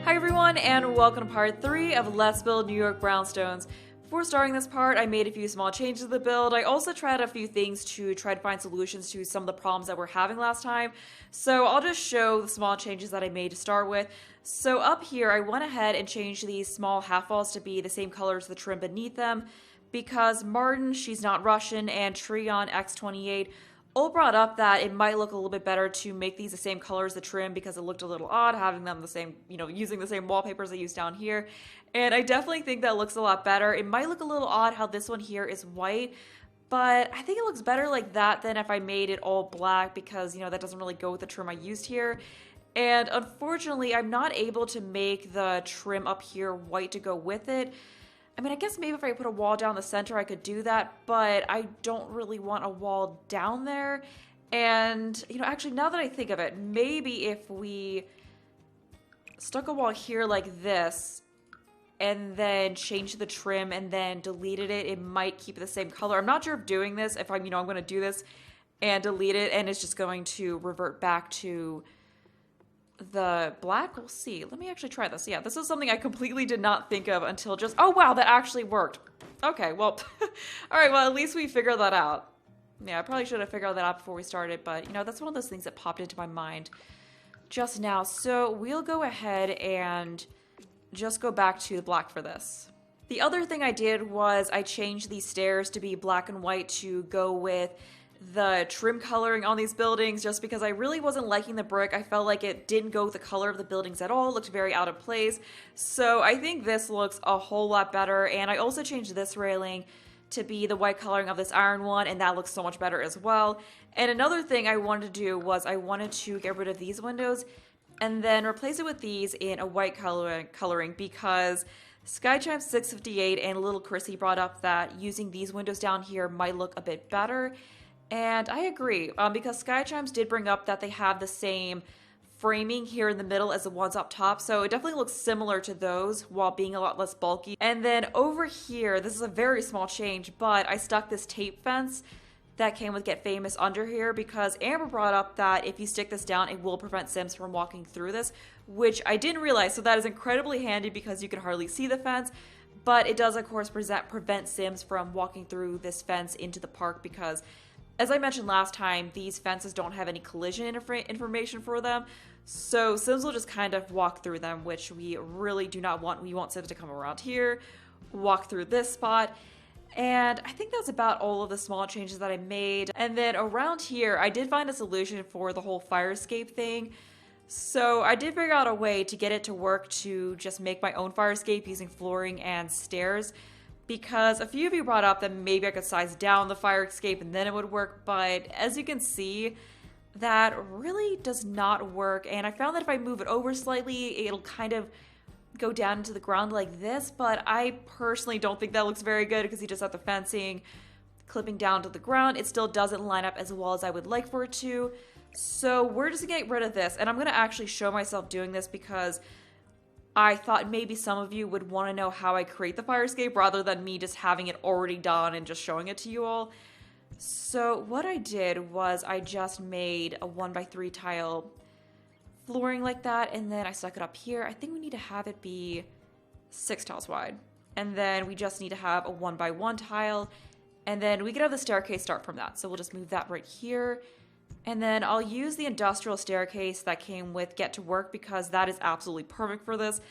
Hi everyone, and welcome to part 3 of Let's Build New York Brownstones. Before starting this part, I made a few small changes to the build. I also tried a few things to try to find solutions to some of the problems that we're having last time. So I'll just show the small changes that I made to start with. So up here, I went ahead and changed these small half walls to be the same color as the trim beneath them, because Martin, she's not Russian, and Trion X28 all brought up that it might look a little bit better to make these the same color as the trim because it looked a little odd having them the same, using the same wallpapers I used down here. And I definitely think that looks a lot better. It might look a little odd how this one here is white, but I think it looks better like that than if I made it all black because, that doesn't really go with the trim I used here. And unfortunately, I'm not able to make the trim up here white to go with it. I mean, I guess maybe if I put a wall down the center, I could do that, but I don't really want a wall down there. And, actually, now that I think of it, maybe if we stuck a wall here like this and then changed the trim and then deleted it, it might keep it the same color. I'm not sure if doing this, if I'm going to do this and delete it and it's just going to revert back to the black. We'll see. Let me actually try this. Yeah, this is something I completely did not think of until just, oh wow, that actually worked. Okay, well, all right, well, at least we figured that out. Yeah, I probably should have figured that out before we started, but that's one of those things that popped into my mind just now. So we'll go ahead and just go back to the black for this. The other thing I did was I changed these stairs to be black and white to go with the trim coloring on these buildings just because I really wasn't liking the brick. I felt like it didn't go with the color of the buildings at all. It looked very out of place. So I think this looks a whole lot better. And I also changed this railing to be the white coloring of this iron one, and that looks so much better as well. And another thing I wanted to do was I wanted to get rid of these windows and then replace it with these in a white coloring because Skychime 658 and Little Chrissy brought up that using these windows down here might look a bit better. And I agree, because Skychimes did bring up that they have the same framing here in the middle as the ones up top, so it definitely looks similar to those while being a lot less bulky. And then over here, this is a very small change, but I stuck this tape fence that came with Get Famous under here because Amber brought up that if you stick this down, it will prevent Sims from walking through this, which I didn't realize, so that is incredibly handy because you can hardly see the fence. But it does, of course, prevent Sims from walking through this fence into the park because, as I mentioned last time, these fences don't have any collision information for them, so Sims will just kind of walk through them, which we really do not want. We want Sims to come around here, walk through this spot, and I think that's about all of the small changes that I made. And then around here, I did find a solution for the whole fire escape thing. So I did figure out a way to get it to work to just make my own fire escape using flooring and stairs, because a few of you brought up that maybe I could size down the fire escape and then it would work, but as you can see, that really does not work. And I found that if I move it over slightly, it'll kind of go down into the ground like this, but I personally don't think that looks very good because you just have the fencing clipping down to the ground. It still doesn't line up as well as I would like for it to. So we're just gonna get rid of this, and I'm gonna actually show myself doing this because I thought maybe some of you would want to know how I create the fire escape rather than me just having it already done and just showing it to you all. So what I did was I just made a 1x3 tile flooring like that, and then I stuck it up here. I think we need to have it be 6 tiles wide. And then we just need to have a 1x1 tile, and then we could have the staircase start from that. So we'll just move that right here. And then I'll use the industrial staircase that came with Get to Work because that is absolutely perfect for this.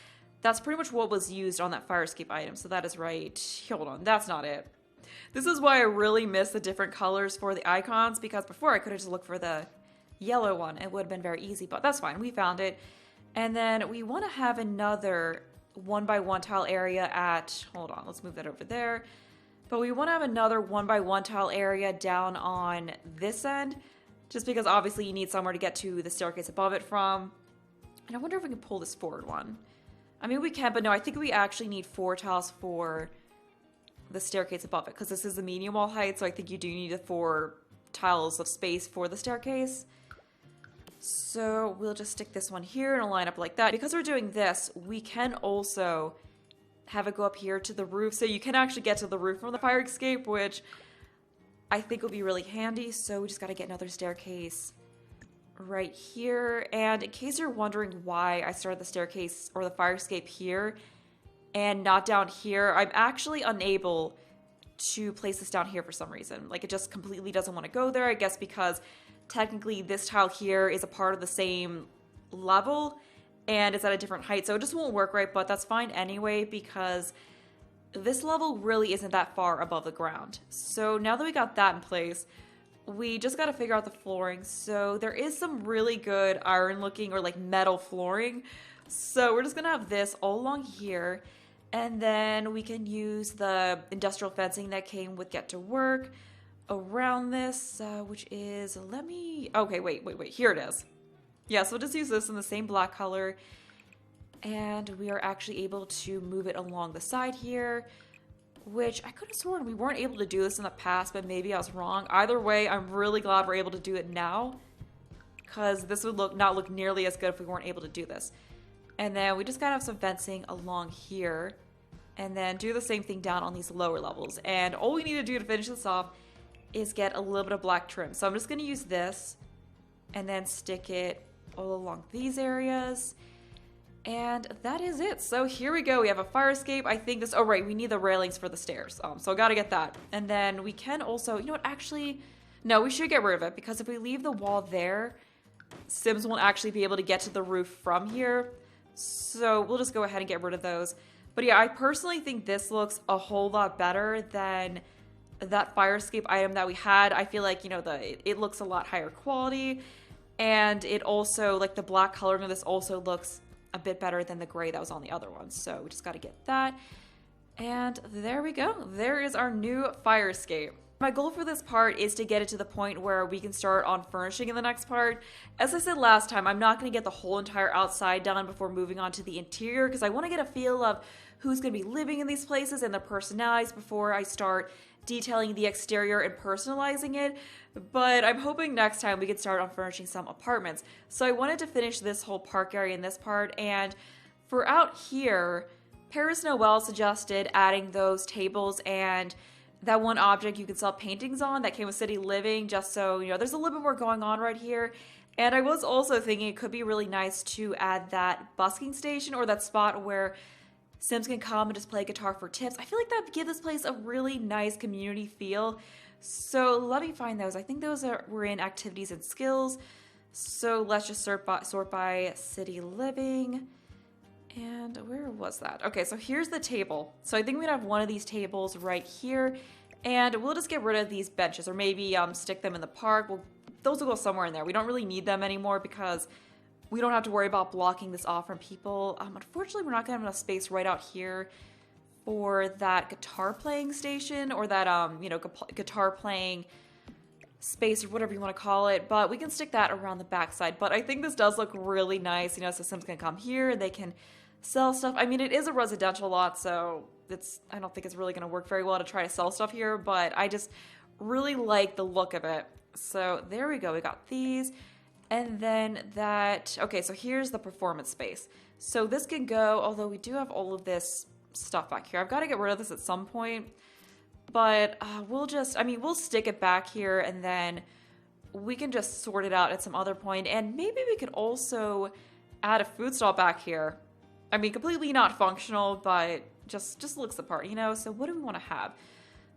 That's pretty much what was used on that fire escape item. So that is right. Hold on, that's not it. This is why I really miss the different colors for the icons, because before I could have just looked for the yellow one. It would have been very easy, but that's fine. We found it. And then we want to have another 1x1 tile area at, hold on, let's move that over there. But we want to have another 1x1 tile area down on this end, just because obviously you need somewhere to get to the staircase above it from. And I wonder if we can pull this forward one. I mean, we can, but no, I think we actually need 4 tiles for the staircase above it, because this is the medium wall height, so I think you do need the 4 tiles of space for the staircase. So we'll just stick this one here and it'll line up like that. Because we're doing this, we can also have it go up here to the roof, so you can actually get to the roof from the fire escape, which I think will be really handy. So we just got to get another staircase right here. And in case you're wondering why I started the staircase or the fire escape here and not down here, I'm actually unable to place this down here for some reason. Like, it just completely doesn't want to go there, I guess because technically this tile here is a part of the same level and it's at a different height, so it just won't work right, but that's fine anyway because this level really isn't that far above the ground. So now that we got that in place, we just got to figure out the flooring. So there is some really good iron looking or like metal flooring, so we're just gonna have this all along here. And then we can use the industrial fencing that came with Get to Work around this, which is, okay, wait, here it is. Yeah, so we'll just use this in the same black color. And we are actually able to move it along the side here, which I could have sworn we weren't able to do this in the past, but maybe I was wrong. Either way, I'm really glad we're able to do it now, because this would not look nearly as good if we weren't able to do this. And then we just gotta have some fencing along here and then do the same thing down on these lower levels. And all we need to do to finish this off is get a little bit of black trim. So I'm just gonna use this and then stick it all along these areas. And that is it. So here we go. We have a fire escape. I think this, oh right, we need the railings for the stairs. So I gotta get that. And then we can also, you know what, actually, no, we should get rid of it because if we leave the wall there, Sims won't actually be able to get to the roof from here. So we'll just go ahead and get rid of those. But yeah, I personally think this looks a whole lot better than that fire escape item that we had. I feel like, you know, it looks a lot higher quality. And it also, like the black coloring of this also looks a bit better than the gray that was on the other one. So we just got to get that. And there we go. There is our new fire escape. My goal for this part is to get it to the point where we can start on furnishing in the next part. As I said last time, I'm not going to get the whole entire outside done before moving on to the interior because I want to get a feel of who's going to be living in these places and their personalities before I start detailing the exterior and personalizing it. But I'm hoping next time we can start on furnishing some apartments. So I wanted to finish this whole park area in this part, and for out here, Paris Noel suggested adding those tables and that one object you can sell paintings on that came with City Living, just so, you know, there's a little bit more going on right here. And I was also thinking it could be really nice to add that busking station or that spot where Sims can come and just play guitar for tips. I feel like that would give this place a really nice community feel. So let me find those. I think those were in activities and skills. So let's just sort by City Living. And where was that? Okay, so here's the table. So I think we'd have one of these tables right here. And we'll just get rid of these benches or maybe stick them in the park. Those will go somewhere in there. We don't really need them anymore because we don't have to worry about blocking this off from people. Unfortunately, we're not going to have enough space right out here for that guitar playing station or that, you know, guitar playing space or whatever you want to call it. But we can stick that around the backside. But I think this does look really nice. You know, so Sims can come here and they can sell stuff. I mean, it is a residential lot, so I don't think it's really going to work very well to try to sell stuff here. But I just really like the look of it. So there we go. We got these. And then that, okay, so here's the performance space. So this can go, although we do have all of this stuff back here. I've got to get rid of this at some point, but we'll stick it back here and then we can just sort it out at some other point. And maybe we could also add a food stall back here. I mean, completely not functional, but just looks the part, you know? So what do we want to have?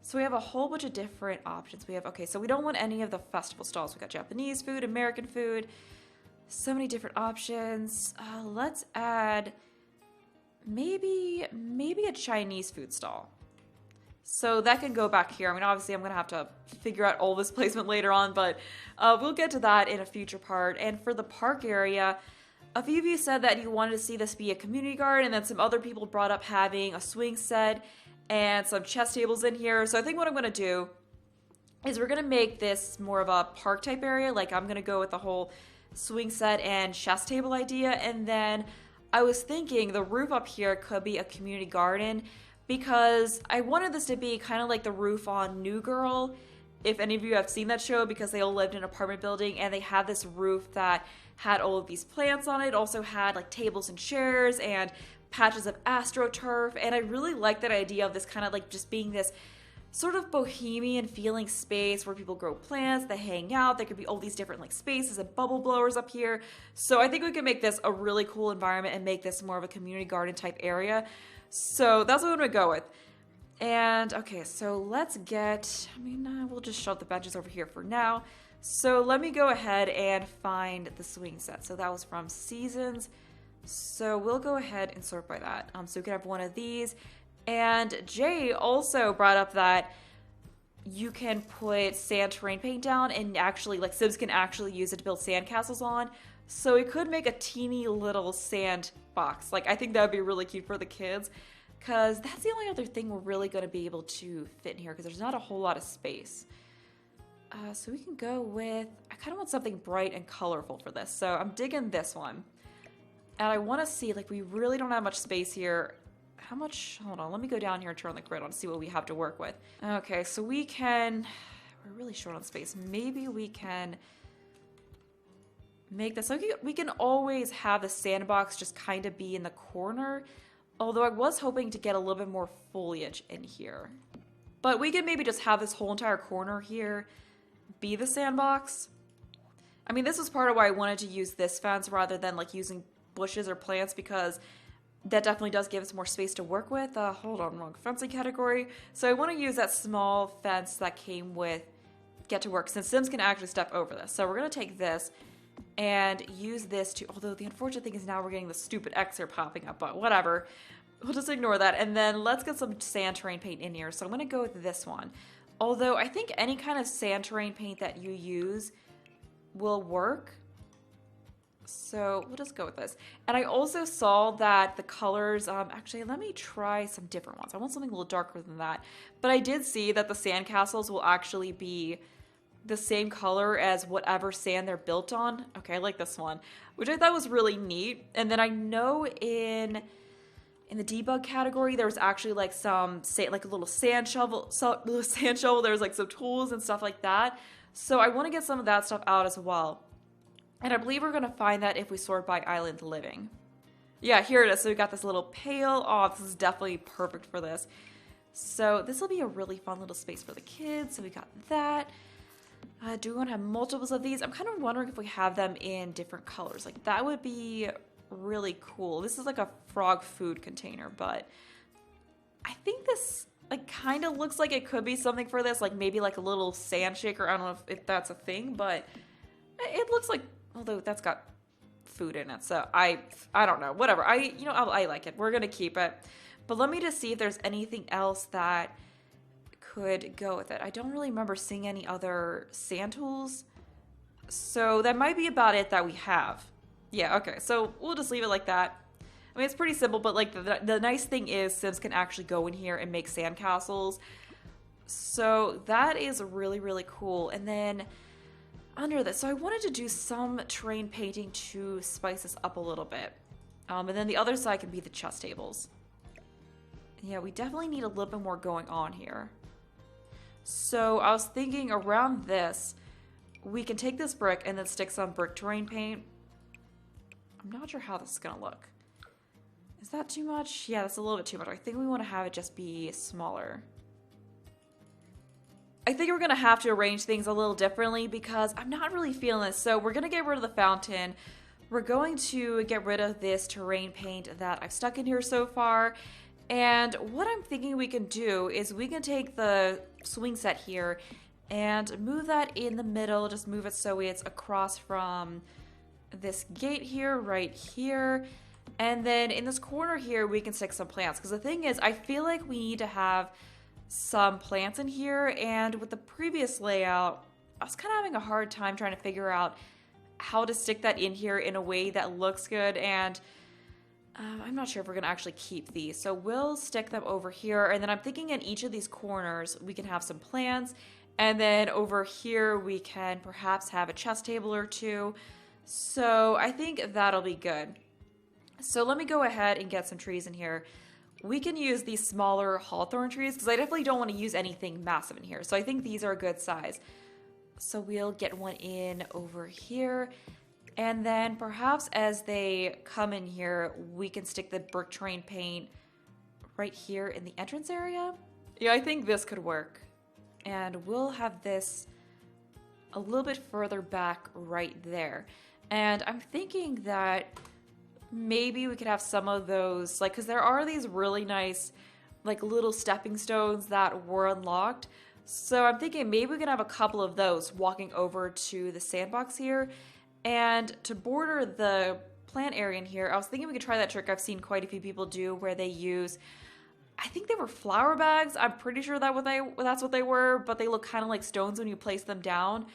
So we have a whole bunch of different options. We have, okay, so we don't want any of the festival stalls. We got Japanese food, American food, so many different options. Let's add maybe a Chinese food stall. So that can go back here. I mean, obviously I'm going to have to figure out all this placement later on, but we'll get to that in a future part. And for the park area, a few of you said that you wanted to see this be a community garden, and then some other people brought up having a swing set and some chess tables in here. So I think what I'm going to do is we're going to make this more of a park type area. Like I'm going to go with the whole swing set and chess table idea. And then I was thinking the roof up here could be a community garden because I wanted this to be kind of like the roof on New Girl. If any of you have seen that show, because they all lived in an apartment building and they had this roof that had all of these plants on it. Also had like tables and chairs and patches of astroturf, and I really like that idea of this kind of like just being this sort of bohemian feeling space where people grow plants, they hang out. There could be all these different like spaces and bubble blowers up here. So I think we can make this a really cool environment and make this more of a community garden type area. So that's what I'm gonna go with. And okay, so let's get, we'll just shove the benches over here for now. So let me go ahead and find the swing set. So that was from Seasons. So we'll go ahead and sort by that. So we can have one of these. And Jay also brought up that you can put Santorini Paint down and actually, like, Sims can actually use it to build sandcastles on. So we could make a teeny little sand box. Like, I think that would be really cute for the kids, because that's the only other thing we're really going to be able to fit in here, because there's not a whole lot of space. So we can go with, I kind of want something bright and colorful for this. So I'm digging this one. And I want to see, like, we really don't have much space here. How much? Hold on, let me go down here and turn the grid on to see what we have to work with. Okay, so we can, we're really short on space. Maybe we can make this, so we can always have the sandbox just kind of be in the corner. Although I was hoping to get a little bit more foliage in here. But we could maybe just have this whole entire corner here be the sandbox. I mean, this was part of why I wanted to use this fence rather than like using bushes or plants, because that definitely does give us more space to work with. Hold on, wrong fencing category. So I want to use that small fence that came with Get to Work, since Sims can actually step over this. So we're going to take this and use this to, although the unfortunate thing is now we're getting the stupid X here popping up, but whatever. We'll just ignore that. And then let's get some Santorini paint in here. So I'm going to go with this one. Although I think any kind of Santorini paint that you use will work. So we'll just go with this. And I also saw that the colors, actually, let me try some different ones. I want something a little darker than that. But I did see that the sandcastles will actually be the same color as whatever sand they're built on. Okay, I like this one, which I thought was really neat. And then I know in the debug category, there was actually like some, like a little sand shovel. There was like some tools and stuff like that. So I want to get some of that stuff out as well. And I believe we're going to find that if we sort by island living. Yeah, here it is. So we got this little pail. Oh, this is definitely perfect for this. So this will be a really fun little space for the kids. So we got that. Do we want to have multiples of these? I'm kind of wondering if we have them in different colors. Like, that would be really cool. This is like a frog food container, but I think this like kind of looks like it could be something for this. Like maybe like a little sand shaker. I don't know if that's a thing, but it looks like, although that's got food in it, so I don't know. Whatever. I like it. We're gonna keep it. But let me just see if there's anything else that could go with it. I don't really remember seeing any other sand tools, so that might be about it that we have. Yeah. Okay. So we'll just leave it like that. I mean, it's pretty simple, but like the nice thing is Sims can actually go in here and make sandcastles. So that is really, really cool. And then under this, so I wanted to do some terrain painting to spice this up a little bit. And then the other side can be the chess tables. Yeah, we definitely need a little bit more going on here. So I was thinking around this, we can take this brick and then stick some brick terrain paint. I'm not sure how this is going to look. Is that too much? Yeah, that's a little bit too much. I think we want to have it just be smaller. I think we're going to have to arrange things a little differently because I'm not really feeling this. So we're going to get rid of the fountain. We're going to get rid of this terrain paint that I've stuck in here so far. And what I'm thinking we can do is we can take the swing set here and move that in the middle. Just move it so it's across from this gate here, right here. And then in this corner here, we can stick some plants. Because the thing is, I feel like we need to have some plants in here. And with the previous layout, I was kind of having a hard time trying to figure out how to stick that in here in a way that looks good. And I'm not sure if we're going to actually keep these. So we'll stick them over here. And then I'm thinking in each of these corners, we can have some plants. And then over here, we can perhaps have a chess table or two. So I think that'll be good. So let me go ahead and get some trees in here. We can use these smaller hawthorn trees because I definitely don't want to use anything massive in here. So I think these are a good size. So we'll get one in over here. And then perhaps as they come in here, we can stick the brick terrain paint right here in the entrance area. Yeah, I think this could work. And we'll have this a little bit further back right there. And I'm thinking that maybe we could have some of those, like, because there are these really nice, like, little stepping stones that were unlocked. So I'm thinking maybe we can have a couple of those walking over to the sandbox here. And to border the plant area in here, I was thinking we could try that trick I've seen quite a few people do where they use, I think they were flower bags. I'm pretty sure that's what they were, but they look kind of like stones when you place them down.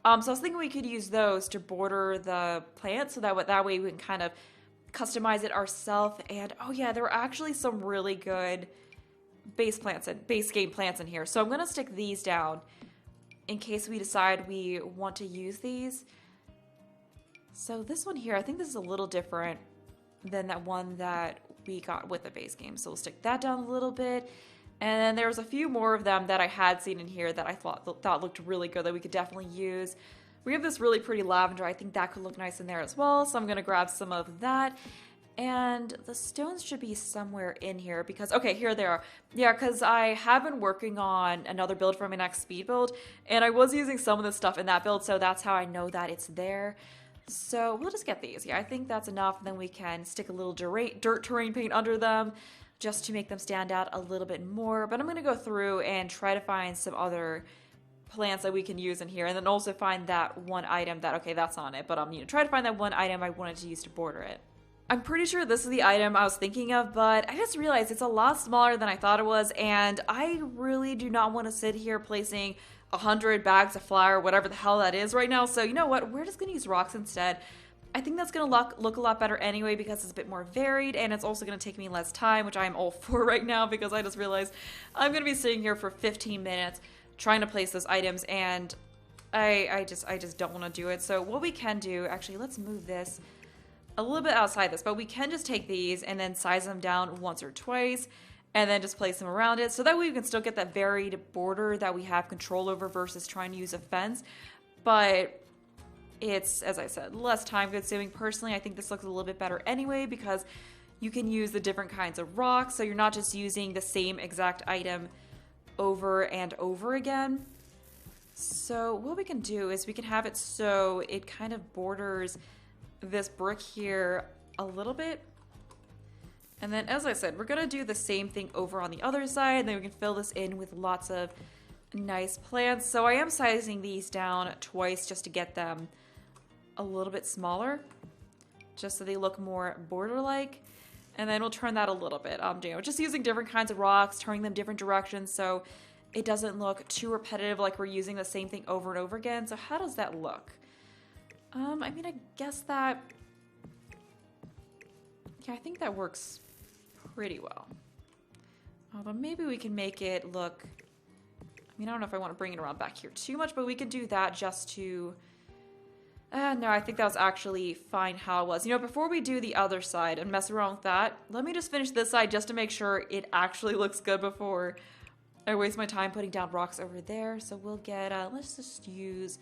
So I was thinking we could use those to border the plant so that way we can kind of customize it ourselves. And oh yeah, there were actually some really good base game plants in here. So I'm going to stick these down in case we decide we want to use these. So this one here, I think this is a little different than that one that we got with the base game. So we'll stick that down a little bit. And then there was a few more of them that I had seen in here that I thought looked really good that we could definitely use. We have this really pretty lavender. I think that could look nice in there as well. So I'm going to grab some of that. And the stones should be somewhere in here because, okay, here they are. Yeah, because I have been working on another build for my next speed build. And I was using some of this stuff in that build. So that's how I know that it's there. So we'll just get these. Yeah, I think that's enough. And then we can stick a little dirt terrain paint under them just to make them stand out a little bit more. But I'm going to go through and try to find some other plants that we can use in here. And then also find that one item that, okay, that's on it. But I'm try to find that one item I wanted to use to border it. I'm pretty sure this is the item I was thinking of, but I just realized it's a lot smaller than I thought it was. And I really do not want to sit here placing 100 bags of flour, whatever the hell that is right now. So you know what? We're just going to use rocks instead. I think that's going to look a lot better anyway because it's a bit more varied and it's also going to take me less time, which I am all for right now because I just realized I'm going to be sitting here for 15 minutes trying to place those items and I just don't want to do it. So what we can do, actually, let's move this a little bit outside this, but we can just take these and then size them down once or twice and then just place them around it so that way we can still get that varied border that we have control over versus trying to use a fence. But it's, as I said, less time consuming. Personally, I think this looks a little bit better anyway because you can use the different kinds of rocks so you're not just using the same exact item over and over again. So what we can do is we can have it so it kind of borders this brick here a little bit. And then, as I said, we're going to do the same thing over on the other side. And then we can fill this in with lots of nice plants. So I am sizing these down twice just to get them a little bit smaller, just so they look more border-like. And then we'll turn that a little bit. Just using different kinds of rocks, turning them different directions so it doesn't look too repetitive like we're using the same thing over and over again. So how does that look? I mean, I guess that, yeah, I think that works pretty well. Although maybe we can make it look, I mean, I don't know if I want to bring it around back here too much, but we could do that just to, no, I think that was actually fine how it was. Before we do the other side and mess around with that, let me just finish this side just to make sure it actually looks good before I waste my time putting down rocks over there. So we'll get, let's just use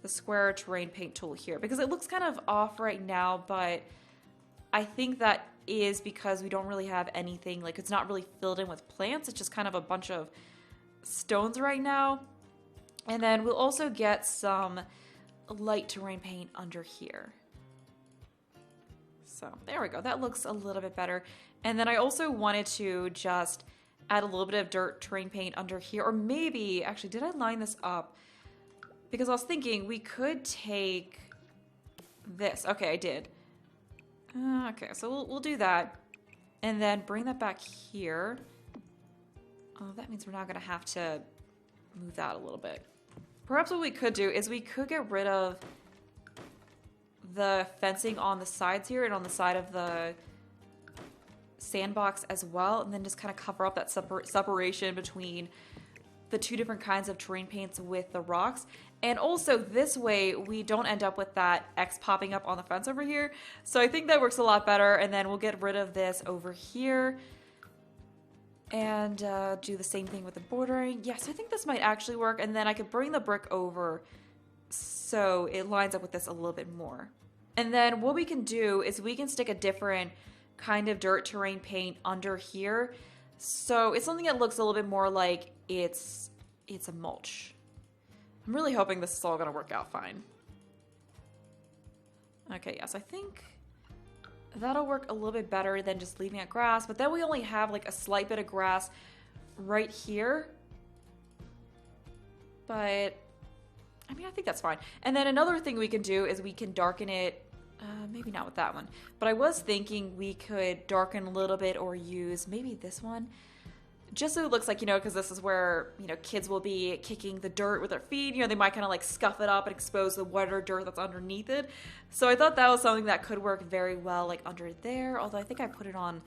the square terrain paint tool here because it looks kind of off right now, but I think that is because we don't really have anything, like it's not really filled in with plants. It's just kind of a bunch of stones right now. And then we'll also get some light terrain paint under here. So there we go. That looks a little bit better. And then I also wanted to just add a little bit of dirt terrain paint under here, or maybe, actually, did I line this up? Because I was thinking we could take this. Okay, I did. Okay, so we'll do that. And then bring that back here. Oh, that means we're now going to have to move that a little bit. Perhaps what we could do is we could get rid of the fencing on the sides here and on the side of the sandbox as well. And then just kind of cover up that separation between the two different kinds of terrain paints with the rocks. And also this way we don't end up with that X popping up on the fence over here. So I think that works a lot better. And then we'll get rid of this over here and do the same thing with the bordering. Yes, I think this might actually work. And then I could bring the brick over so it lines up with this a little bit more. And then what we can do is we can stick a different kind of dirt terrain paint under here So it's something that looks a little bit more like it's a mulch. I'm really hoping this is all gonna work out fine. Okay, yes, I think that'll work a little bit better than just leaving it grass, but then we only have like a slight bit of grass right here. But I mean, I think that's fine. And then another thing we can do is we can darken it, maybe not with that one, but I was thinking we could darken a little bit or use maybe this one. Just so it looks like, you know, because this is where, you know, kids will be kicking the dirt with their feet. You know, they might kind of like scuff it up and expose the wetter dirt that's underneath it. So I thought that was something that could work very well, like under there. Although I think I put it on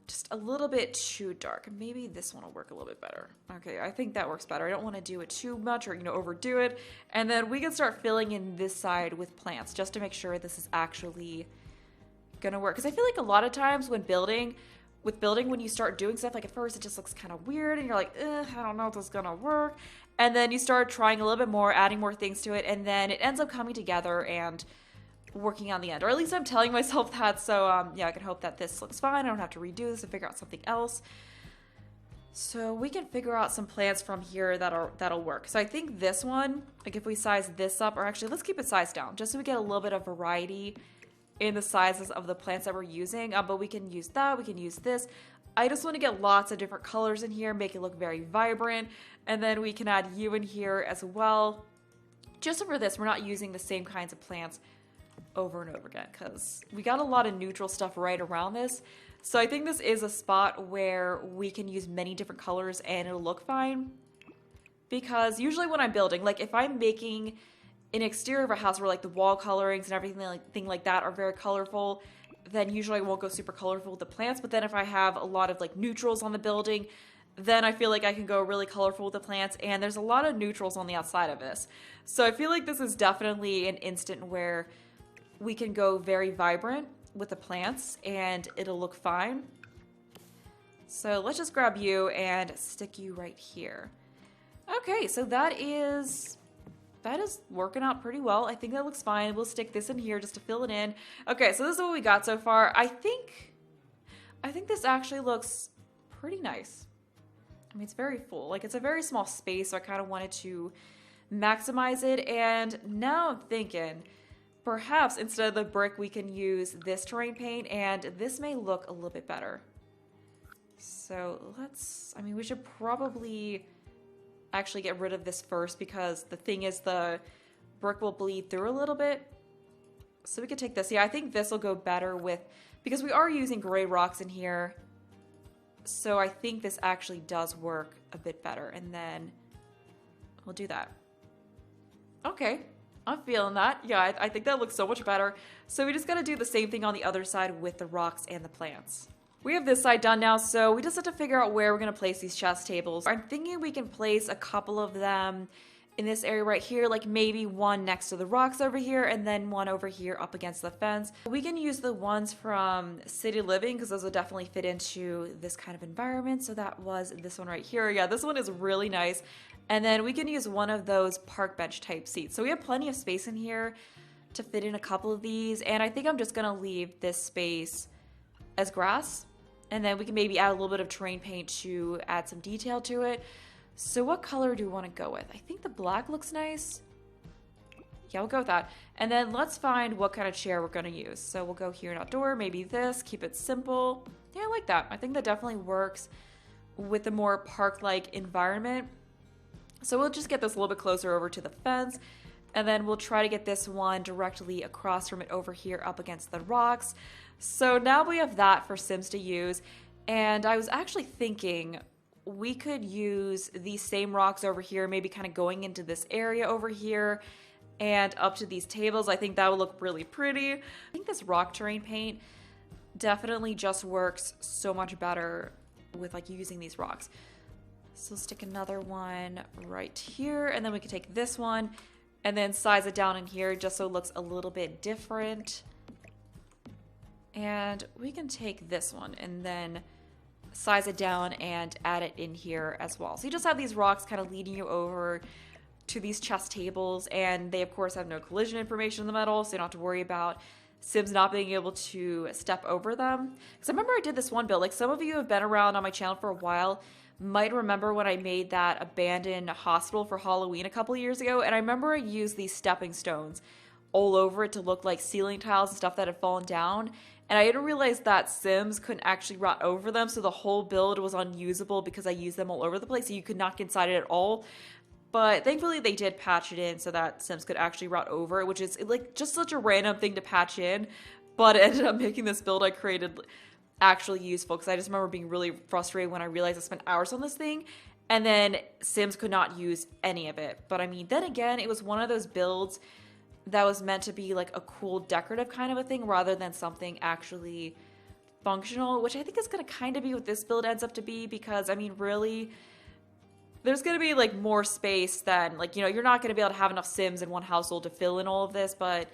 just a little bit too dark. Maybe this one will work a little bit better. Okay, I think that works better. I don't want to do it too much or, you know, overdo it. And then we can start filling in this side with plants just to make sure this is actually gonna work. Because I feel like a lot of times when building, when you start doing stuff, like at first it just looks kind of weird and you're like, I don't know if this is gonna work. And then you start trying a little bit more, adding more things to it, and then it ends up coming together and working on the end. Or at least I'm telling myself that, so yeah, I can hope that this looks fine. I don't have to redo this and figure out something else. So we can figure out some plants from here that'll work. So I think this one, like if we size this up, or actually let's keep it sized down, just so we get a little bit of variety in the sizes of the plants that we're using, but we can use that, we can use this. I just want to get lots of different colors in here, make it look very vibrant, and then we can add you in here as well. Just for this, we're not using the same kinds of plants over and over again, because we got a lot of neutral stuff right around this. So I think this is a spot where we can use many different colors and it'll look fine. Because usually when I'm building, like if I'm making an exterior of a house where like the wall colorings and everything like that are very colorful, then usually I won't go super colorful with the plants. But then if I have a lot of like neutrals on the building, then I feel like I can go really colorful with the plants, and there's a lot of neutrals on the outside of this. So I feel like this is definitely an instant where we can go very vibrant with the plants and it'll look fine. So let's just grab you and stick you right here. Okay, so that is working out pretty well. I think that looks fine. We'll stick this in here just to fill it in. Okay, so this is what we got so far. I think this actually looks pretty nice. I mean, it's very full. Like, it's a very small space, so I kind of wanted to maximize it. And now I'm thinking, perhaps instead of the brick, we can use this terrain paint, and this may look a little bit better. So we should probably actually get rid of this first, because the thing is the brick will bleed through a little bit. So we could take this. Yeah, I think this will go better with, because we are using gray rocks in here. So I think this actually does work a bit better, and then we'll do that. Okay, I'm feeling that. Yeah, I think that looks so much better. So we just gotta do the same thing on the other side with the rocks and the plants. We have this side done now, so we just have to figure out where we're going to place these chest tables. I'm thinking we can place a couple of them in this area right here, like maybe one next to the rocks over here, and then one over here up against the fence. We can use the ones from City Living, because those will definitely fit into this kind of environment. So that was this one right here. Yeah, this one is really nice. And then we can use one of those park bench type seats. So we have plenty of space in here to fit in a couple of these. And I think I'm just going to leave this space as grass. And then we can maybe add a little bit of terrain paint to add some detail to it. So what color do we want to go with? I think the black looks nice. Yeah, we'll go with that. And then let's find what kind of chair we're going to use. So we'll go here and outdoor, maybe this, keep it simple. Yeah, I like that. I think that definitely works with a more park-like environment. So we'll just get this a little bit closer over to the fence. And then we'll try to get this one directly across from it over here up against the rocks. So now we have that for Sims to use. And I was actually thinking we could use these same rocks over here, maybe kind of going into this area over here and up to these tables. I think that would look really pretty. I think this rock terrain paint definitely just works so much better with like using these rocks. So stick another one right here, and then we can take this one and then size it down in here just so it looks a little bit different. And we can take this one and then size it down and add it in here as well. So you just have these rocks kind of leading you over to these chest tables, and they of course have no collision information in the middle, so you don't have to worry about Sims not being able to step over them. Because I remember I did this one build. Like, some of you who have been around on my channel for a while might remember when I made that abandoned hospital for Halloween a couple years ago. And I remember I used these stepping stones all over it to look like ceiling tiles and stuff that had fallen down. And I didn't realize that Sims couldn't actually rot over them, so the whole build was unusable because I used them all over the place, so you could not get inside it at all. But thankfully they did patch it in so that Sims could actually rot over it, which is like just such a random thing to patch in. But it ended up making this build I created actually useful, because I just remember being really frustrated when I realized I spent hours on this thing, and then Sims could not use any of it. But I mean, then again, it was one of those builds that was meant to be like a cool decorative kind of a thing rather than something actually functional, which I think is going to kind of be what this build ends up to be, because I mean, really, there's going to be like more space than, like, you know, you're not going to be able to have enough Sims in one household to fill in all of this, but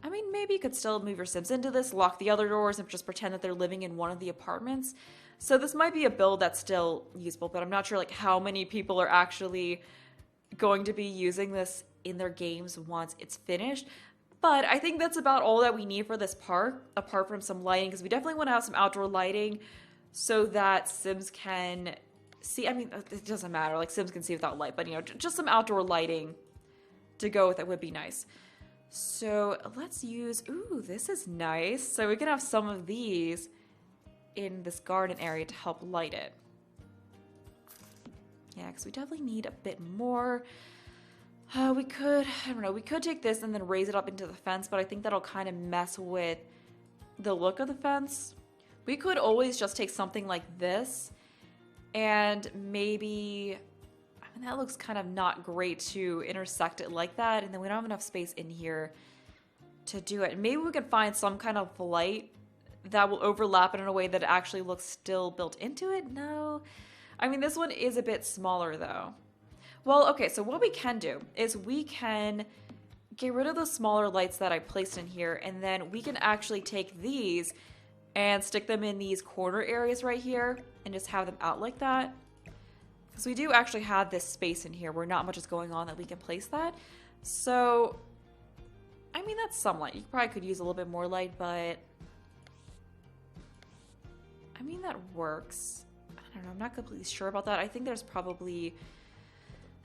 I mean, maybe you could still move your Sims into this, lock the other doors, and just pretend that they're living in one of the apartments. So this might be a build that's still useful, but I'm not sure like how many people are actually going to be using this in their games once it's finished. But I think that's about all that we need for this park, apart from some lighting, because we definitely want to have some outdoor lighting so that Sims can see. I mean, it doesn't matter, like Sims can see without light, but you know, just some outdoor lighting to go with it would be nice. So let's use, ooh, this is nice. So we can have some of these in this garden area to help light it. Yeah, because we definitely need a bit more. We could, I don't know, we could take this and then raise it up into the fence, but I think that'll kind of mess with the look of the fence. We could always just take something like this and maybe, I mean, that looks kind of not great to intersect it like that, and then we don't have enough space in here to do it. Maybe we could find some kind of light that will overlap it in a way that it actually looks still built into it. No. I mean, this one is a bit smaller though. Well, okay, so what we can do is we can get rid of those smaller lights that I placed in here, and then we can actually take these and stick them in these corner areas right here and just have them out like that. Because we do actually have this space in here where not much is going on that we can place that. So, I mean, that's some light. You probably could use a little bit more light, but I mean, that works. I don't know, I'm not completely sure about that. I think there's probably,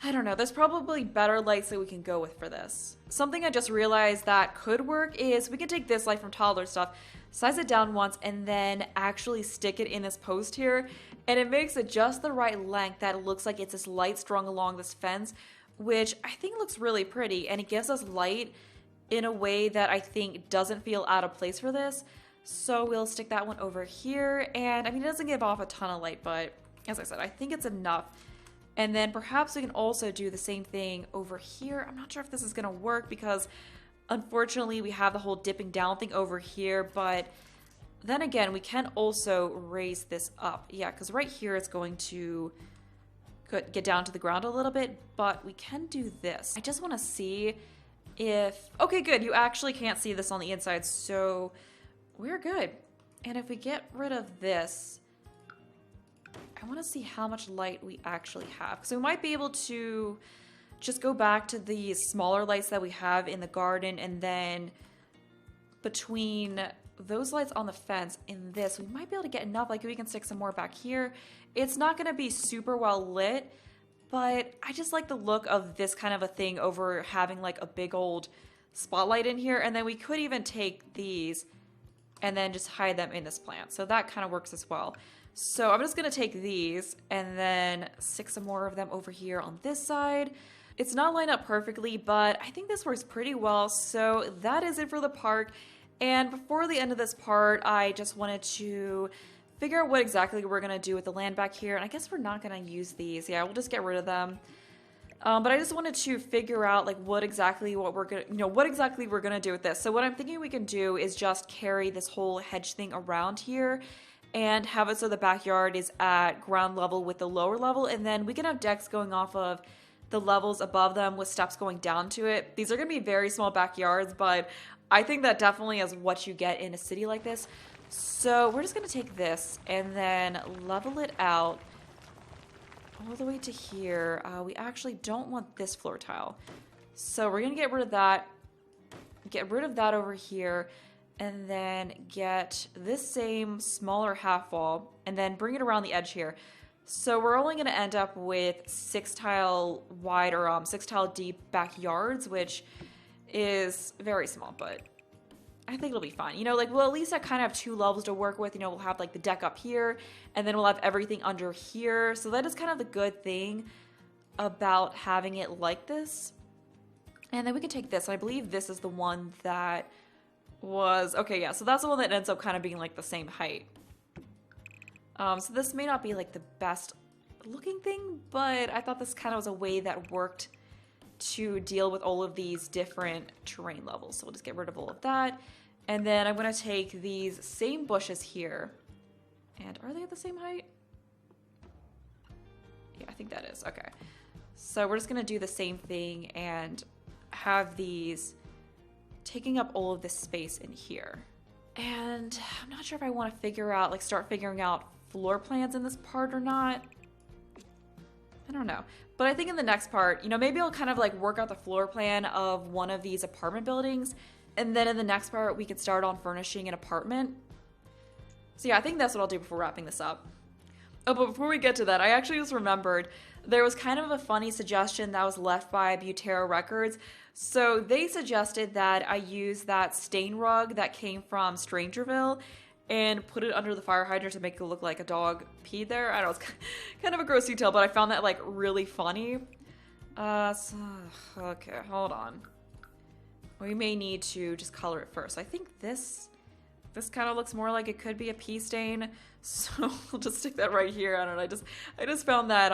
I don't know, there's probably better lights that we can go with for this. Something I just realized that could work is we can take this light from Toddler Stuff, size it down once, and then actually stick it in this post here, and it makes it just the right length that it looks like it's this light strung along this fence, which I think looks really pretty, and it gives us light in a way that I think doesn't feel out of place for this. So we'll stick that one over here, and I mean, it doesn't give off a ton of light, but as I said, I think it's enough. And then perhaps we can also do the same thing over here. I'm not sure if this is going to work because unfortunately we have the whole dipping down thing over here, but then again, we can also raise this up. Yeah, because right here it's going to get down to the ground a little bit, but we can do this. I just want to see if, okay, good. You actually can't see this on the inside, so we're good. And if we get rid of this, I want to see how much light we actually have. So we might be able to just go back to the smaller lights that we have in the garden, and then between those lights on the fence and this, we might be able to get enough. Like, we can stick some more back here. It's not going to be super well lit, but I just like the look of this kind of a thing over having like a big old spotlight in here. And then we could even take these and then just hide them in this plant. So that kind of works as well. So I'm just going to take these and then stick some more of them over here on this side. It's not lined up perfectly, but I think this works pretty well. So that is it for the park. And before the end of this part, I just wanted to figure out what exactly we're going to do with the land back here. And I guess we're not going to use these. Yeah, we'll just get rid of them. But I just wanted to figure out like what exactly we're going to do with this. So what I'm thinking we can do is just carry this whole hedge thing around here and have it so the backyard is at ground level with the lower level, and then we can have decks going off of the levels above them with steps going down to it. These are going to be very small backyards, but I think that definitely is what you get in a city like this. So we're just going to take this and then level it out all the way to here. We actually don't want this floor tile, so we're going to get rid of that over here. and then get this same smaller half wall and then bring it around the edge here. So we're only going to end up with 6 tile wide or 6 tile deep backyards, which is very small, but I think it'll be fine. You know, like, we'll at least kind of have 2 levels to work with. You know, we'll have like the deck up here, and then we'll have everything under here. So that is kind of the good thing about having it like this. And then we can take this. I believe this is the one that was, okay, yeah, so that's the one that ends up kind of being like the same height. So this may not be like the best looking thing, but I thought this kind of was a way that worked to deal with all of these different terrain levels. So we'll just get rid of all of that. And then I'm going to take these same bushes here. And are they at the same height? Yeah, I think that is. Okay. So we're just going to do the same thing and have these taking up all of this space in here. And I'm not sure if I want to figure out, like, start figuring out floor plans in this part or not. I don't know. But I think in the next part, you know, maybe I'll kind of like work out the floor plan of one of these apartment buildings. And then in the next part, we can start on furnishing an apartment. So yeah, I think that's what I'll do before wrapping this up. Oh, but before we get to that, I actually just remembered there was kind of a funny suggestion that was left by Butero Records. So they suggested that I use that stain rug that came from Strangerville and put it under the fire hydrant to make it look like a dog peed there. I don't know, it's kind of a gross detail, but I found that like really funny. Okay, hold on. We may need to just color it first. I think this kind of looks more like it could be a pee stain, so we'll just stick that right here. I don't know. I just found that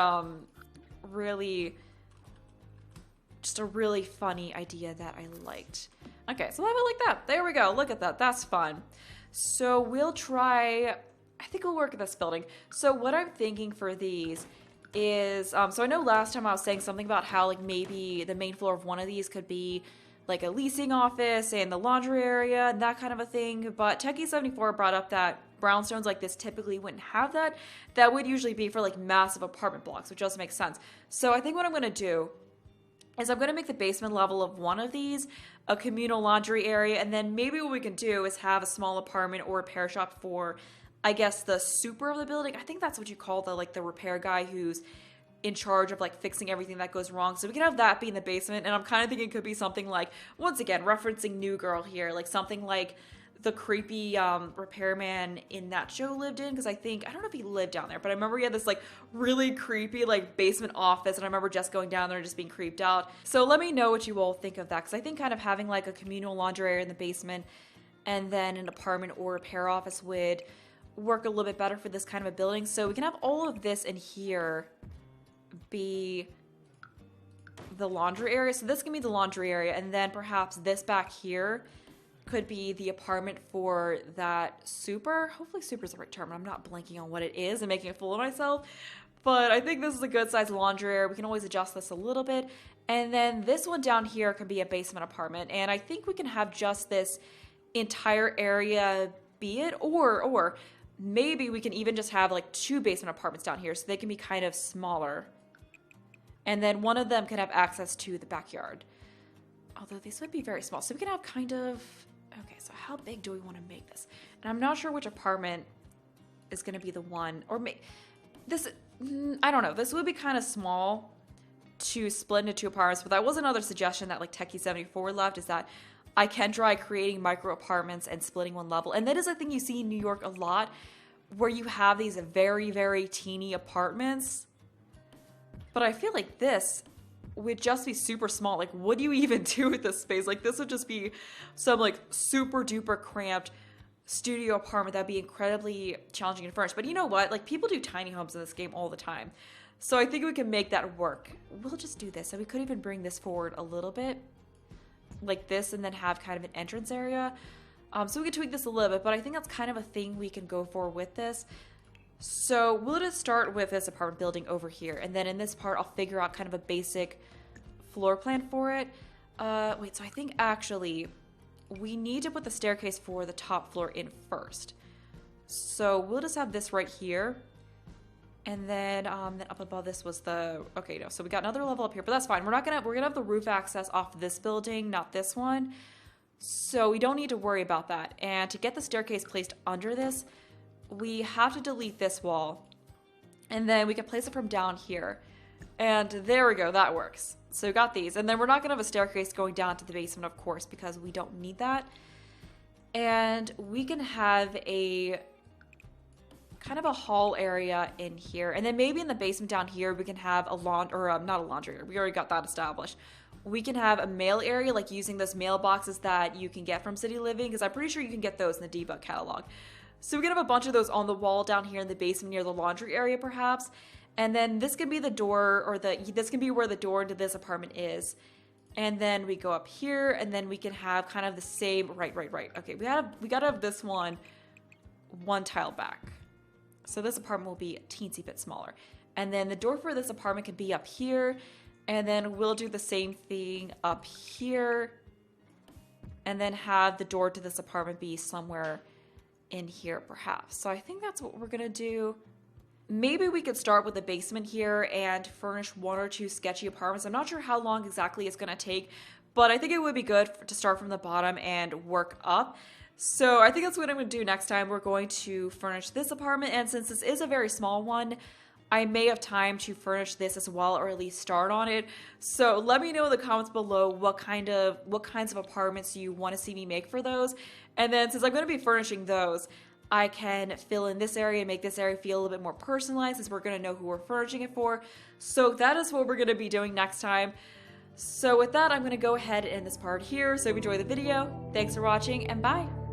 just a really funny idea that I liked. Okay, so I'll have it like that. There we go. Look at that. That's fun. So we'll try, I think we'll work at this building. So what I'm thinking for these is, so I know last time I was saying something about how like maybe the main floor of one of these could be like a leasing office and the laundry area and that kind of a thing. But Techie74 brought up that brownstones like this typically wouldn't have that. That would usually be for like massive apartment blocks, which doesn't make sense. So I think what I'm going to do is I'm going to make the basement level of one of these a communal laundry area, and then maybe what we can do is have a small apartment or repair shop for, I guess, the super of the building. I think that's what you call the repair guy who's in charge of like fixing everything that goes wrong. So we can have that be in the basement, and I'm kind of thinking it could be something like, once again, referencing New Girl here, like something like the creepy repairman in that show lived in, because I don't know if he lived down there, but I remember he had this like really creepy like basement office, and I remember just going down there and just being creeped out. So let me know what you all think of that, because I think kind of having like a communal laundry area in the basement and then an apartment or repair office would work a little bit better for this kind of a building. So we can have all of this in here be the laundry area. So this can be the laundry area, and then perhaps this back here could be the apartment for that super. Hopefully super is the right term. I'm not blanking on what it is and making a fool of myself. But I think this is a good size laundry area. We can always adjust this a little bit. And then this one down here can be a basement apartment. And I think we can have just this entire area be it. Or maybe we can even just have like 2 basement apartments down here so they can be kind of smaller. And then one of them can have access to the backyard. Although these would be very small. So we can have kind of... Okay, so how big do we want to make this? And I'm not sure which apartment is going to be the one. Or this... I don't know. This would be kind of small to split into 2 apartments. But that was another suggestion that like Techie74 left, is that I can try creating micro apartments and splitting one level. And that is a thing you see in New York a lot, where you have these very, very teeny apartments. But I feel like this would just be super small. Like, what do you even do with this space? Like, this would just be some like super duper cramped studio apartment that'd be incredibly challenging to furnish. But you know what? Like, people do tiny homes in this game all the time. So I think we can make that work. We'll just do this. So we could even bring this forward a little bit like this, and then have kind of an entrance area. So we can tweak this a little bit, but I think that's kind of a thing we can go for with this. So we'll just start with this apartment building over here, and then in this part I'll figure out kind of a basic floor plan for it. Wait, so I think actually we need to put the staircase for the top floor in first. So we'll just have this right here, and then up above this was the, okay, no, so we got another level up here, but that's fine. We're gonna have the roof access off this building, not this one. So we don't need to worry about that. And to get the staircase placed under this, we have to delete this wall. And then we can place it from down here. And there we go, that works. So we got these. And then we're not going to have a staircase going down to the basement, of course, because we don't need that. And we can have a kind of a hall area in here. And then maybe in the basement down here, we can have a not a laundry area. We already got that established. We can have a mail area, like using those mailboxes that you can get from City Living, because I'm pretty sure you can get those in the debug catalog. So we can have a bunch of those on the wall down here in the basement near the laundry area, perhaps. And then this can be the door, or this can be where the door into this apartment is. And then we go up here, and then we can have kind of the same, right. Okay, we gotta have this one tile back. So this apartment will be a teensy bit smaller. And then the door for this apartment can be up here. And then we'll do the same thing up here. And then have the door to this apartment be somewhere in here, perhaps. So I think that's what we're gonna do. Maybe we could start with the basement here and furnish 1 or 2 sketchy apartments. I'm not sure how long exactly it's gonna take, but I think it would be good to start from the bottom and work up. So I think that's what I'm gonna do next time. We're going to furnish this apartment, and since this is a very small one, I may have time to furnish this as well, or at least start on it. So let me know in the comments below what kinds of apartments you want to see me make for those. And then since I'm going to be furnishing those, I can fill in this area and make this area feel a little bit more personalized, since we're going to know who we're furnishing it for. So that is what we're going to be doing next time. So with that, I'm going to go ahead and end this part here. So if you enjoyed the video, thanks for watching, and bye!